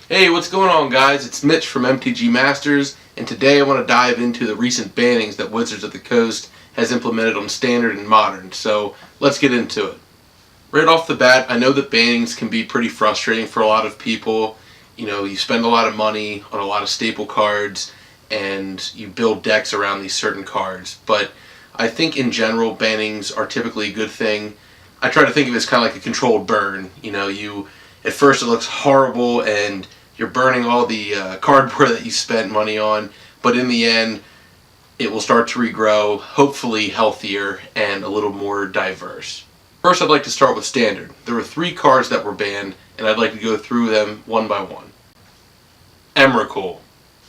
Hey, what's going on, guys? It's Mitch from MTG Masters, and today I want to dive into the recent bannings that Wizards of the Coast has implemented on Standard and Modern, so let's get into it. Right off the bat, I know that bannings can be pretty frustrating for a lot of people. You know, you spend a lot of money on a lot of staple cards, and you build decks around these certain cards, but I think in general, bannings are typically a good thing. I try to think of it as kind of like a controlled burn. You know, at first it looks horrible and you're burning all the cardboard that you spent money on, but in the end it will start to regrow, hopefully healthier and a little more diverse. First, I'd like to start with Standard. There were 3 cards that were banned, and I'd like to go through them one by one. Emrakul.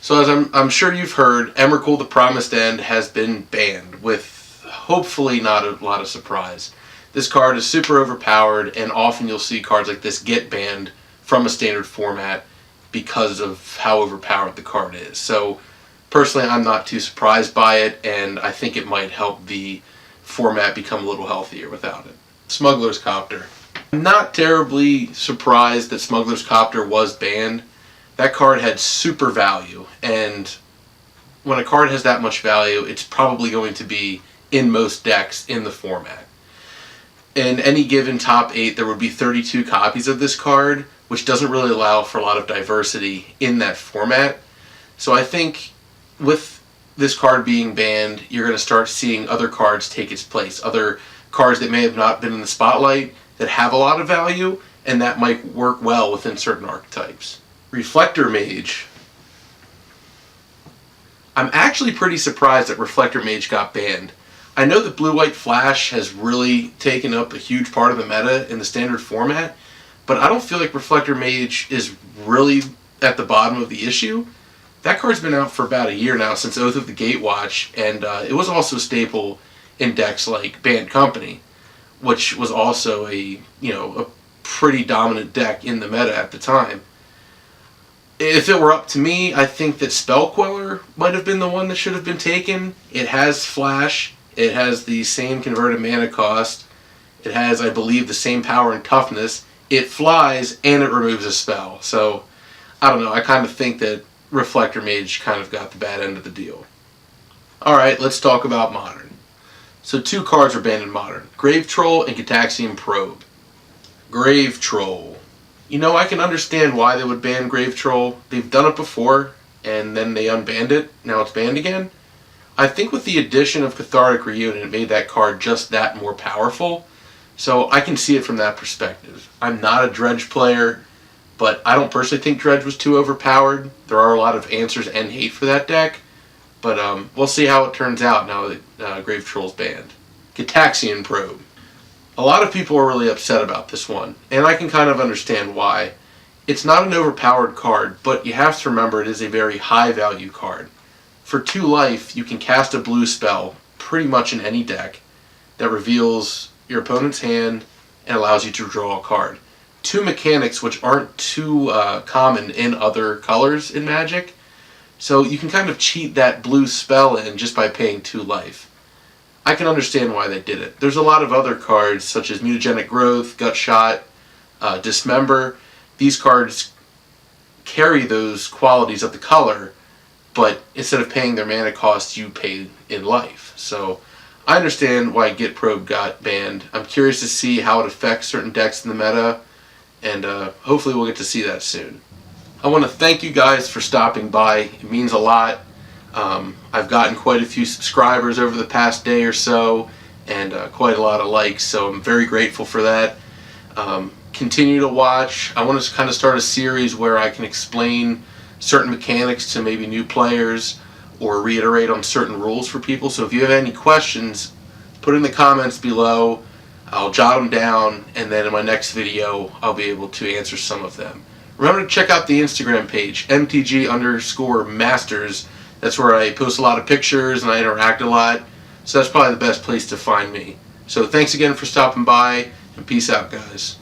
So as I'm sure you've heard, Emrakul the Promised End has been banned, with hopefully not a lot of surprise. This card is super overpowered, and often you'll see cards like this get banned from a Standard format because of how overpowered the card is. So personally, I'm not too surprised by it, and I think it might help the format become a little healthier without it. Smuggler's Copter. I'm not terribly surprised that Smuggler's Copter was banned. That card had super value, and when a card has that much value, it's probably going to be in most decks in the format. In any given top 8, there would be 32 copies of this card, which doesn't really allow for a lot of diversity in that format. So I think with this card being banned, you're going to start seeing other cards take its place. Other cards that may have not been in the spotlight that have a lot of value, and that might work well within certain archetypes. Reflector Mage. I'm actually pretty surprised that Reflector Mage got banned. I know that Blue-White Flash has really taken up a huge part of the meta in the Standard format, but I don't feel like Reflector Mage is really at the bottom of the issue. That card's been out for about a year now, since Oath of the Gatewatch, and it was also a staple in decks like Banned Company, which was also a pretty dominant deck in the meta at the time. If it were up to me, I think that Spell Queller might have been the one that should have been taken. It has Flash, it has the same converted mana cost, it has, I believe, the same power and toughness, it flies, and it removes a spell. So, I don't know, I kind of think that Reflector Mage kind of got the bad end of the deal. Alright, let's talk about Modern. So 2 cards are banned in Modern. Grave Troll and Gitaxian Probe. Grave Troll. You know, I can understand why they would ban Grave Troll. They've done it before, and then they unbanned it. Now it's banned again. I think with the addition of Cathartic Reunion, it made that card just that more powerful. So I can see it from that perspective. I'm not a Dredge player, but I don't personally think Dredge was too overpowered. There are a lot of answers and hate for that deck. But we'll see how it turns out now that Grave Troll's banned. Gitaxian Probe. A lot of people are really upset about this one, and I can kind of understand why. It's not an overpowered card, but you have to remember it is a very high value card. For 2 life, you can cast a blue spell pretty much in any deck that reveals your opponent's hand and allows you to draw a card. 2 mechanics which aren't too common in other colors in Magic, so you can kind of cheat that blue spell in just by paying 2 life. I can understand why they did it. There's a lot of other cards, such as Mutagenic Growth, Gut Shot, Dismember. These cards carry those qualities of the color, but instead of paying their mana cost, you pay in life. So I understand why Git Probe got banned. I'm curious to see how it affects certain decks in the meta, and hopefully we'll get to see that soon. I want to thank you guys for stopping by. It means a lot. I've gotten quite a few subscribers over the past day or so, and quite a lot of likes, so I'm very grateful for that. Continue to watch. I want to kind of start a series where I can explain certain mechanics to maybe new players, or reiterate on certain rules for people. So if you have any questions, put in the comments below. I'll jot them down, and then in my next video I'll be able to answer some of them. Remember to check out the Instagram page, MTG_Masters. That's where I post a lot of pictures and I interact a lot. So that's probably the best place to find me. So thanks again for stopping by, and peace out, guys.